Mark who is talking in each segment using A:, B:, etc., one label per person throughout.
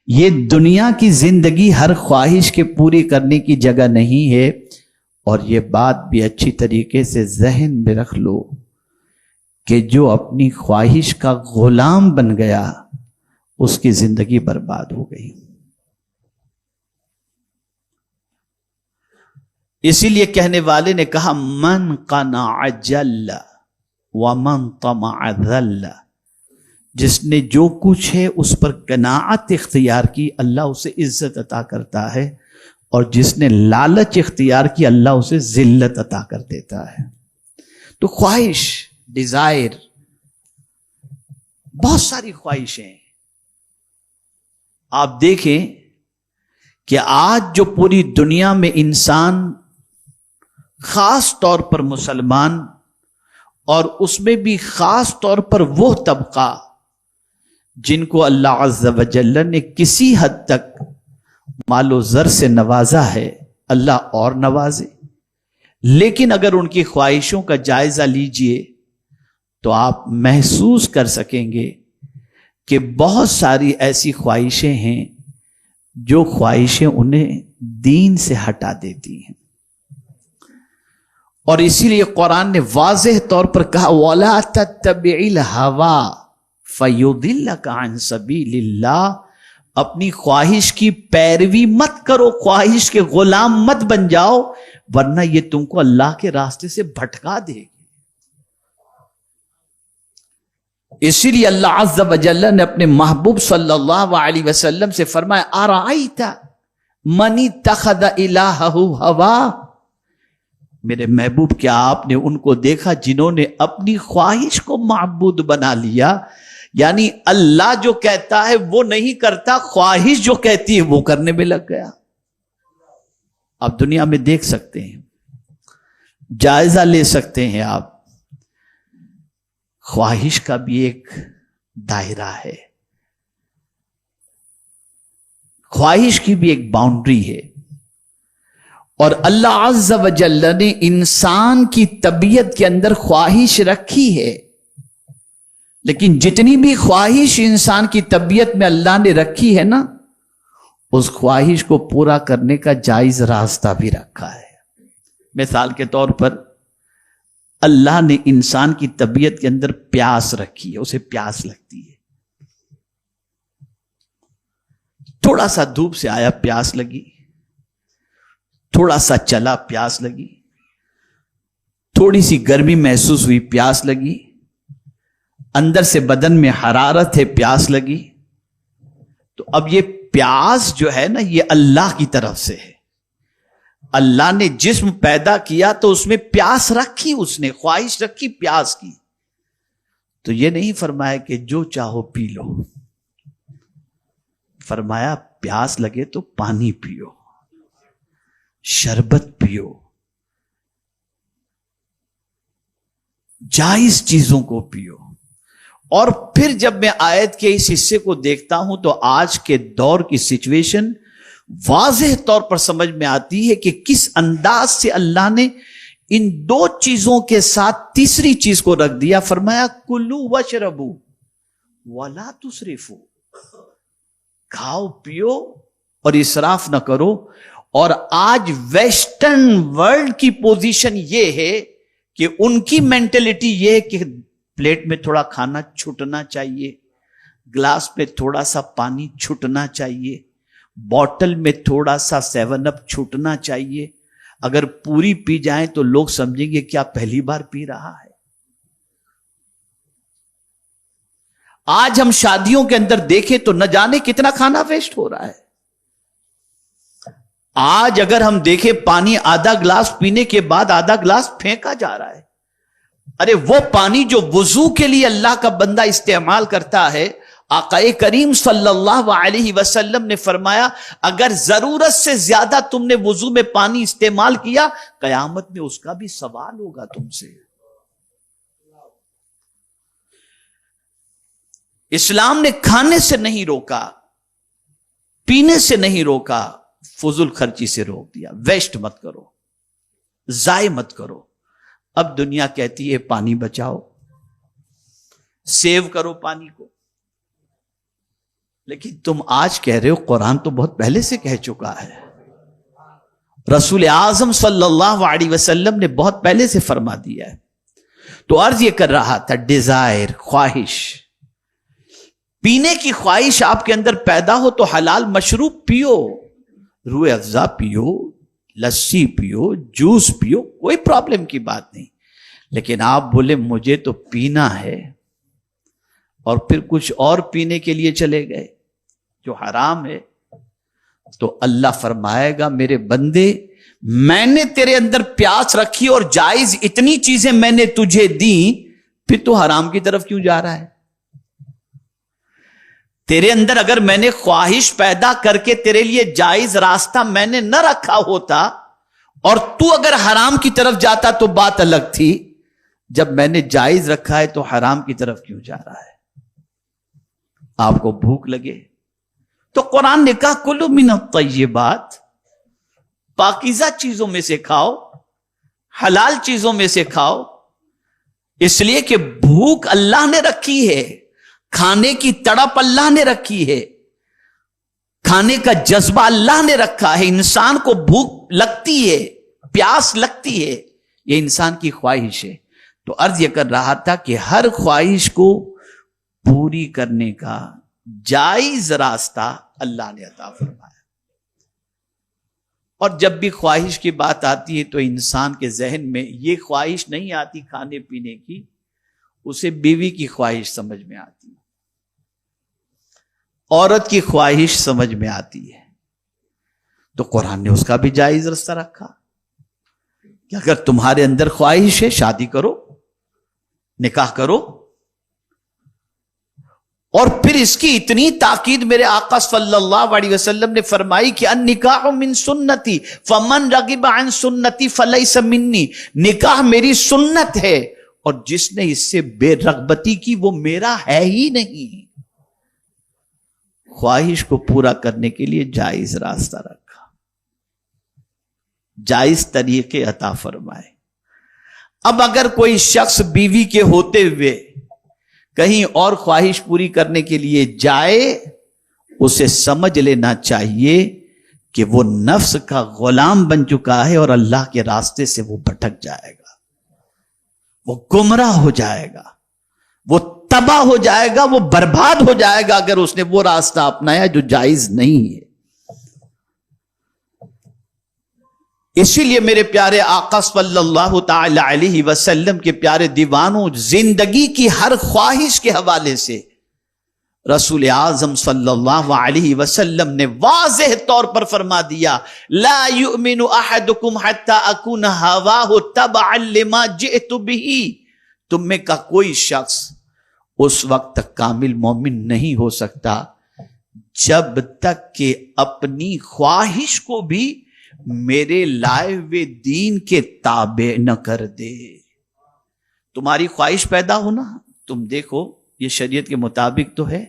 A: یہ دنیا کی زندگی ہر خواہش کے پوری کرنے کی جگہ نہیں ہے، اور یہ بات بھی اچھی طریقے سے ذہن میں رکھ لو کہ جو اپنی خواہش کا غلام بن گیا اس کی زندگی برباد ہو گئی۔ اسی لیے کہنے والے نے کہا من قنع جل ومن طمع ذل، جس نے جو کچھ ہے اس پر قناعت اختیار کی اللہ اسے عزت عطا کرتا ہے، اور جس نے لالچ اختیار کی اللہ اسے ذلت عطا کر دیتا ہے۔ تو خواہش، ڈیزائر، بہت ساری خواہشیں، آپ دیکھیں کہ آج جو پوری دنیا میں انسان، خاص طور پر مسلمان، اور اس میں بھی خاص طور پر وہ طبقہ جن کو اللہ عز و جل نے کسی حد تک مال و زر سے نوازا ہے، اللہ اور نوازے، لیکن اگر ان کی خواہشوں کا جائزہ لیجئے تو آپ محسوس کر سکیں گے کہ بہت ساری ایسی خواہشیں ہیں جو خواہشیں انہیں دین سے ہٹا دیتی ہیں۔ اور اسی لیے قرآن نے واضح طور پر کہا وَلَا تَتَّبِعِ الْهَوَىٰ فَيُضِلَّكَ عَنْ سَبِيلِ اللَّهِ، اپنی خواہش کی پیروی مت کرو، خواہش کے غلام مت بن جاؤ، ورنہ یہ تم کو اللہ کے راستے سے بھٹکا دے گی۔ اسی لیے اللہ عز و جل نے اپنے محبوب صلی اللہ علیہ وسلم سے فرمایا اَرَأَيْتَ مَنِ اتَّخَذَ إِلَٰهَهُ هَوَىٰ، میرے محبوب کیا آپ نے ان کو دیکھا جنہوں نے اپنی خواہش کو معبود بنا لیا؟ یعنی اللہ جو کہتا ہے وہ نہیں کرتا، خواہش جو کہتی ہے وہ کرنے میں لگ گیا۔ آپ دنیا میں دیکھ سکتے ہیں، جائزہ لے سکتے ہیں آپ، خواہش کا بھی ایک دائرہ ہے، خواہش کی بھی ایک باؤنڈری ہے، اور اللہ عز و جل نے انسان کی طبیعت کے اندر خواہش رکھی ہے، لیکن جتنی بھی خواہش انسان کی طبیعت میں اللہ نے رکھی ہے نا، اس خواہش کو پورا کرنے کا جائز راستہ بھی رکھا ہے۔ مثال کے طور پر اللہ نے انسان کی طبیعت کے اندر پیاس رکھی ہے، اسے پیاس لگتی ہے، تھوڑا سا دھوپ سے آیا پیاس لگی، تھوڑا سا چلا پیاس لگی، تھوڑی سی گرمی محسوس ہوئی پیاس لگی، اندر سے بدن میں حرارت ہے پیاس لگی۔ تو اب یہ پیاس جو ہے نا یہ اللہ کی طرف سے ہے، اللہ نے جسم پیدا کیا تو اس میں پیاس رکھی، اس نے خواہش رکھی پیاس کی، تو یہ نہیں فرمایا کہ جو چاہو پی لو، فرمایا پیاس لگے تو پانی پیو، شربت پیو، جائز چیزوں کو پیو۔ اور پھر جب میں آیت کے اس حصے کو دیکھتا ہوں تو آج کے دور کی سچویشن واضح طور پر سمجھ میں آتی ہے کہ کس انداز سے اللہ نے ان دو چیزوں کے ساتھ تیسری چیز کو رکھ دیا، فرمایا کلو وشربو ولا تسرفو، کھاؤ پیو اور اسراف نہ کرو۔ اور آج ویسٹرن ورلڈ کی پوزیشن یہ ہے کہ ان کی مینٹلٹی یہ ہے کہ پلیٹ میں تھوڑا کھانا چھٹنا چاہیے، گلاس میں تھوڑا سا پانی چھٹنا چاہیے، بوٹل میں تھوڑا سا 7 اپ چھٹنا چاہیے، اگر پوری پی جائیں تو لوگ سمجھیں گے کیا پہلی بار پی رہا ہے۔ آج ہم شادیوں کے اندر دیکھیں تو نہ جانے کتنا کھانا ویسٹ ہو رہا ہے۔ آج اگر ہم دیکھیں پانی آدھا گلاس پینے کے بعد آدھا گلاس پھینکا جا رہا ہے۔ ارے وہ پانی جو وضو کے لیے اللہ کا بندہ استعمال کرتا ہے، آقا کریم صلی اللہ علیہ وسلم نے فرمایا اگر ضرورت سے زیادہ تم نے وضو میں پانی استعمال کیا، قیامت میں اس کا بھی سوال ہوگا تم سے۔ اسلام نے کھانے سے نہیں روکا، پینے سے نہیں روکا، فضول خرچی سے روک دیا۔ ویسٹ مت کرو، ضائع مت کرو۔ اب دنیا کہتی ہے پانی بچاؤ، سیو کرو پانی کو۔ لیکن تم آج کہہ رہے ہو قرآن تو بہت پہلے سے کہہ چکا ہے، رسول اعظم صلی اللہ علیہ وسلم نے بہت پہلے سے فرما دیا ہے۔ تو عرض یہ کر رہا تھا، ڈیزائر، خواہش، پینے کی خواہش آپ کے اندر پیدا ہو تو حلال مشروب پیو، روح افزا پیو، لسی پیو، جوس پیو، کوئی پرابلم کی بات نہیں۔ لیکن آپ بولے مجھے تو پینا ہے اور پھر کچھ اور پینے کے لیے چلے گئے جو حرام ہے، تو اللہ فرمائے گا میرے بندے میں نے تیرے اندر پیاس رکھی اور جائز اتنی چیزیں میں نے تجھے دیں، پھر تو حرام کی طرف کیوں جا رہا ہے؟ تیرے اندر اگر میں نے خواہش پیدا کر کے تیرے لیے جائز راستہ میں نے نہ رکھا ہوتا اور تو اگر حرام کی طرف جاتا تو بات الگ تھی، جب میں نے جائز رکھا ہے تو حرام کی طرف کیوں جا رہا ہے؟ آپ کو بھوک لگے تو قرآن نے کہا کلوا من الطیبات، پاکیزہ چیزوں میں سے کھاؤ، حلال چیزوں میں سے کھاؤ، اس لیے کہ بھوک اللہ نے رکھی ہے، کھانے کی تڑپ اللہ نے رکھی ہے، کھانے کا جذبہ اللہ نے رکھا ہے۔ انسان کو بھوک لگتی ہے، پیاس لگتی ہے، یہ انسان کی خواہش ہے۔ تو عرض یہ کر رہا تھا کہ ہر خواہش کو پوری کرنے کا جائز راستہ اللہ نے عطا فرمایا، اور جب بھی خواہش کی بات آتی ہے تو انسان کے ذہن میں یہ خواہش نہیں آتی کھانے پینے کی، اسے بیوی کی خواہش سمجھ میں آتی ہے، عورت کی خواہش سمجھ میں آتی ہے۔ تو قرآن نے اس کا بھی جائز راستہ رکھا کہ اگر تمہارے اندر خواہش ہے شادی کرو، نکاح کرو، اور پھر اس کی اتنی تاکید میرے آقا صلی اللہ علیہ وسلم نے فرمائی کہ النکاح من سنتی فمن رغب عن سنتی فلیس منی، نکاح میری سنت ہے اور جس نے اس سے بے رغبتی کی وہ میرا ہے ہی نہیں۔ خواہش کو پورا کرنے کے لیے جائز راستہ رکھا، جائز طریقے عطا فرمائے۔ اب اگر کوئی شخص بیوی کے ہوتے ہوئے کہیں اور خواہش پوری کرنے کے لیے جائے، اسے سمجھ لینا چاہیے کہ وہ نفس کا غلام بن چکا ہے اور اللہ کے راستے سے وہ بھٹک جائے گا، وہ گمراہ ہو جائے گا، وہ تباہ ہو جائے گا، وہ برباد ہو جائے گا اگر اس نے وہ راستہ اپنایا جو جائز نہیں ہے۔ اسی لیے میرے پیارے آقا صلی اللہ تعالی علیہ وسلم کے پیارے دیوانوں، زندگی کی ہر خواہش کے حوالے سے رسول اعظم صلی اللہ علیہ وسلم نے واضح طور پر فرما دیا، لا یؤمن احدکم حتی اکون ہواہ تبعا لما جئت بہ، تم میں کا کوئی شخص اس وقت تک کامل مومن نہیں ہو سکتا جب تک کہ اپنی خواہش کو بھی میرے لائے ہوئے دین کے تابع نہ کر دے۔ تمہاری خواہش پیدا ہونا، تم دیکھو یہ شریعت کے مطابق تو ہے،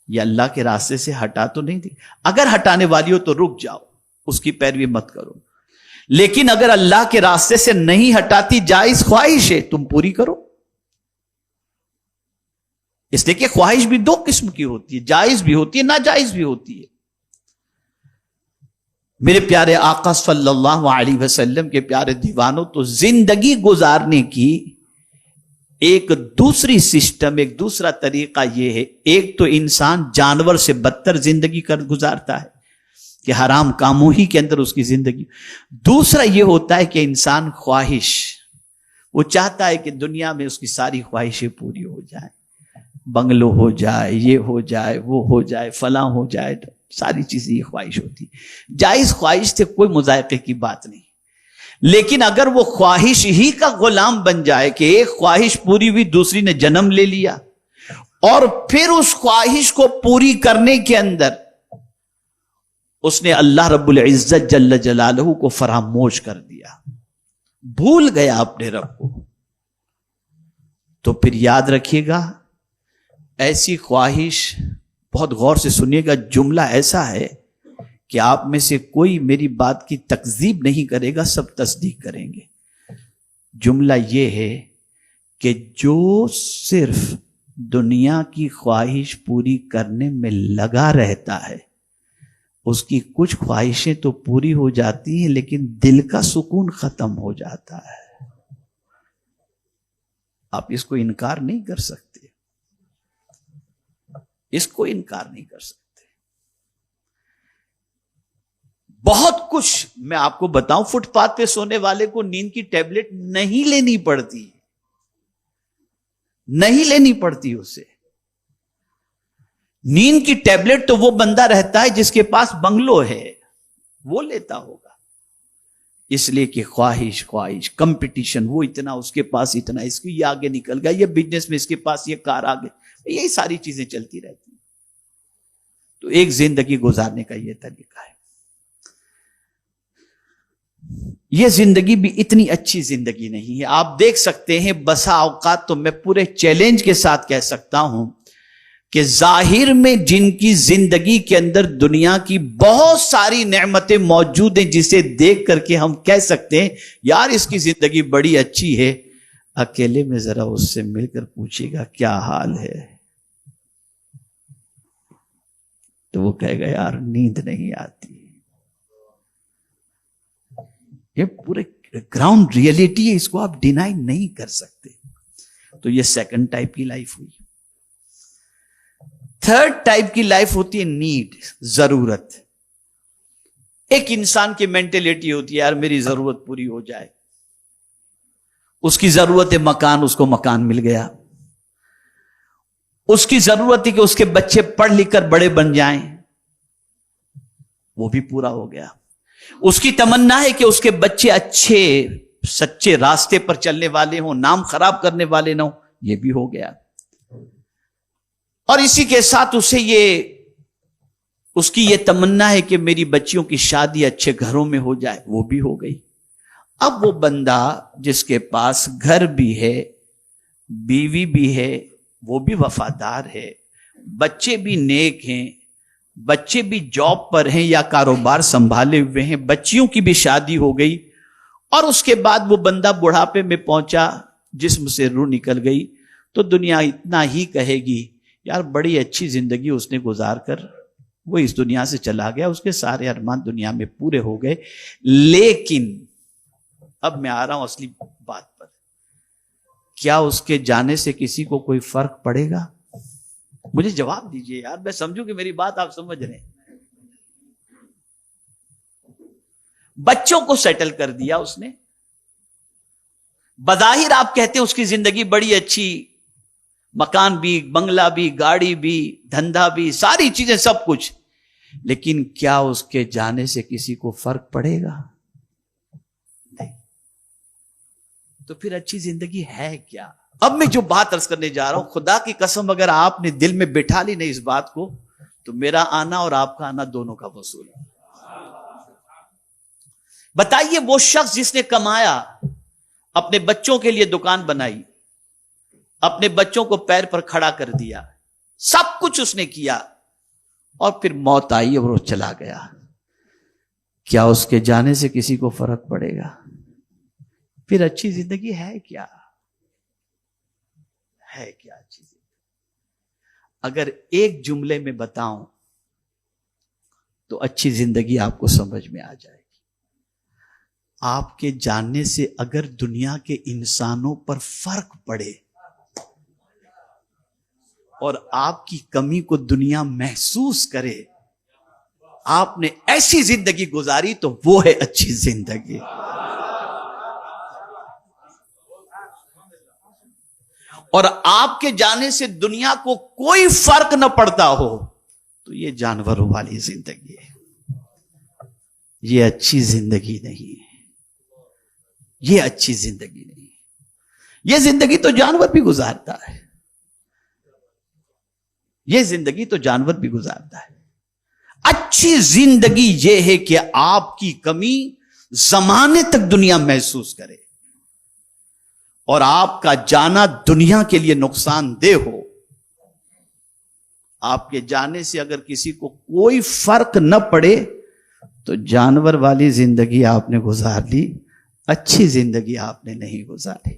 A: یہ اللہ کے راستے سے ہٹا تو نہیں دی، اگر ہٹانے والی ہو تو رک جاؤ، اس کی پیروی مت کرو، لیکن اگر اللہ کے راستے سے نہیں ہٹاتی، جائز خواہش ہے تم پوری کرو۔ اس لیے کہ خواہش بھی دو قسم کی ہوتی ہے، جائز بھی ہوتی ہے، ناجائز بھی ہوتی ہے۔ میرے پیارے آقا صلی اللہ علیہ وسلم کے پیارے دیوانوں، تو زندگی گزارنے کی ایک دوسری سسٹم، ایک دوسرا طریقہ یہ ہے، ایک تو انسان جانور سے بدتر زندگی گزارتا ہے کہ حرام کاموں ہی کے اندر اس کی زندگی، دوسرا یہ ہوتا ہے کہ انسان خواہش، وہ چاہتا ہے کہ دنیا میں اس کی ساری خواہشیں پوری ہو جائیں، بنگلو ہو جائے، یہ ہو جائے، وہ ہو جائے، فلاں ہو جائے، ساری چیزیں یہ خواہش ہوتی۔ جائز خواہش سے کوئی مذائقے کی بات نہیں، لیکن اگر وہ خواہش ہی کا غلام بن جائے کہ ایک خواہش پوری ہوئی، دوسری نے جنم لے لیا، اور پھر اس خواہش کو پوری کرنے کے اندر اس نے اللہ رب العزت جل جلالہ کو فراموش کر دیا، بھول گیا اپنے رب کو، تو پھر یاد رکھیے گا ایسی خواہش، بہت غور سے سنیے گا، جملہ ایسا ہے کہ آپ میں سے کوئی میری بات کی تکذیب نہیں کرے گا، سب تصدیق کریں گے۔ جملہ یہ ہے کہ جو صرف دنیا کی خواہش پوری کرنے میں لگا رہتا ہے، اس کی کچھ خواہشیں تو پوری ہو جاتی ہیں لیکن دل کا سکون ختم ہو جاتا ہے۔ آپ اس کو انکار نہیں کر سکتے، اس کو انکار نہیں کر سکتے۔ بہت کچھ میں آپ کو بتاؤں، فٹ پاتھ پہ سونے والے کو نیند کی ٹیبلٹ نہیں لینی پڑتی، نہیں لینی پڑتی اسے۔ نیند کی ٹیبلٹ تو وہ بندہ رہتا ہے جس کے پاس بنگلو ہے، وہ لیتا ہوگا، اس لیے کہ خواہش کمپٹیشن، وہ اتنا، اس کے پاس اتنا، اس کی یہ آگے نکل گیا، یہ بزنس میں اس کے پاس یہ کار آگے، یہی ساری چیزیں چلتی رہتی ہیں۔ تو ایک زندگی گزارنے کا یہ طریقہ ہے۔ یہ زندگی بھی اتنی اچھی زندگی نہیں ہے۔ آپ دیکھ سکتے ہیں بسا اوقات تو میں پورے چیلنج کے ساتھ کہہ سکتا ہوں کہ ظاہر میں جن کی زندگی کے اندر دنیا کی بہت ساری نعمتیں موجود ہیں، جسے دیکھ کر کے ہم کہہ سکتے ہیں یار اس کی زندگی بڑی اچھی ہے، اکیلے میں ذرا اس سے مل کر پوچھے گا کیا حال ہے، تو وہ کہے گا یار نیند نہیں آتی۔ یہ پورے گراؤنڈ ریئلٹی ہے، اس کو آپ ڈینائی نہیں کر سکتے۔ تو یہ سیکنڈ ٹائپ کی لائف ہوئی۔ تھرڈ ٹائپ کی لائف ہوتی ہے نیڈ، ضرورت۔ ایک انسان کی مینٹلٹی ہوتی ہے یار میری ضرورت پوری ہو جائے، اس کی ضرورت ہے مکان، اس کو مکان مل گیا، اس کی ضرورت ہے کہ اس کے بچے پڑھ لکھ کر بڑے بن جائیں، وہ بھی پورا ہو گیا۔ اس کی تمنا ہے کہ اس کے بچے اچھے سچے راستے پر چلنے والے ہوں، نام خراب کرنے والے نہ ہوں، یہ بھی ہو گیا۔ اور اسی کے ساتھ اس کی یہ تمنا ہے کہ میری بچیوں کی شادی اچھے گھروں میں ہو جائے، وہ بھی ہو گئی۔ اب وہ بندہ جس کے پاس گھر بھی ہے، بیوی بھی ہے، وہ بھی وفادار ہے، بچے بھی نیک ہیں، بچے بھی جاب پر ہیں یا کاروبار سنبھالے ہوئے ہیں، بچیوں کی بھی شادی ہو گئی، اور اس کے بعد وہ بندہ بڑھاپے میں پہنچا، جسم سے روح نکل گئی، تو دنیا اتنا ہی کہے گی یار بڑی اچھی زندگی اس نے گزار کر وہ اس دنیا سے چلا گیا، اس کے سارے ارمان دنیا میں پورے ہو گئے۔ لیکن اب میں آ رہا ہوں اصلی بات پر، کیا اس کے جانے سے کسی کو کوئی فرق پڑے گا؟ مجھے جواب دیجئے یار، میں سمجھوں کہ میری بات آپ سمجھ رہے ہیں۔ بچوں کو سیٹل کر دیا اس نے، بظاہر آپ کہتے ہیں اس کی زندگی بڑی اچھی، مکان بھی، بنگلہ بھی، گاڑی بھی، دھندا بھی، ساری چیزیں، سب کچھ، لیکن کیا اس کے جانے سے کسی کو فرق پڑے گا؟ نہیں۔ تو پھر اچھی زندگی ہے کیا؟ اب میں جو بات عرض کرنے جا رہا ہوں، خدا کی قسم اگر آپ نے دل میں بٹھا لی نہیں اس بات کو، تو میرا آنا اور آپ کا آنا دونوں کا وصول ہے۔ بتائیے وہ شخص جس نے کمایا، اپنے بچوں کے لیے دکان بنائی، اپنے بچوں کو پیر پر کھڑا کر دیا، سب کچھ اس نے کیا، اور پھر موت آئی اور وہ چلا گیا، کیا اس کے جانے سے کسی کو فرق پڑے گا؟ پھر اچھی زندگی ہے کیا؟ ہے کیا اچھی زندگی؟ اگر ایک جملے میں بتاؤں تو اچھی زندگی آپ کو سمجھ میں آ جائے گی۔ آپ کے جاننے سے اگر دنیا کے انسانوں پر فرق پڑے اور آپ کی کمی کو دنیا محسوس کرے، آپ نے ایسی زندگی گزاری، تو وہ ہے اچھی زندگی۔ اور آپ کے جانے سے دنیا کو کوئی فرق نہ پڑتا ہو، تو یہ جانوروں والی زندگی ہے، یہ اچھی زندگی نہیں ہے، یہ اچھی زندگی نہیں ہے۔ یہ زندگی تو جانور بھی گزارتا ہے، یہ زندگی تو جانور بھی گزارتا ہے۔ اچھی زندگی یہ ہے کہ آپ کی کمی زمانے تک دنیا محسوس کرے، اور آپ کا جانا دنیا کے لیے نقصان دہ ہو۔ آپ کے جانے سے اگر کسی کو کوئی فرق نہ پڑے، تو جانور والی زندگی آپ نے گزار لی، اچھی زندگی آپ نے نہیں گزاری۔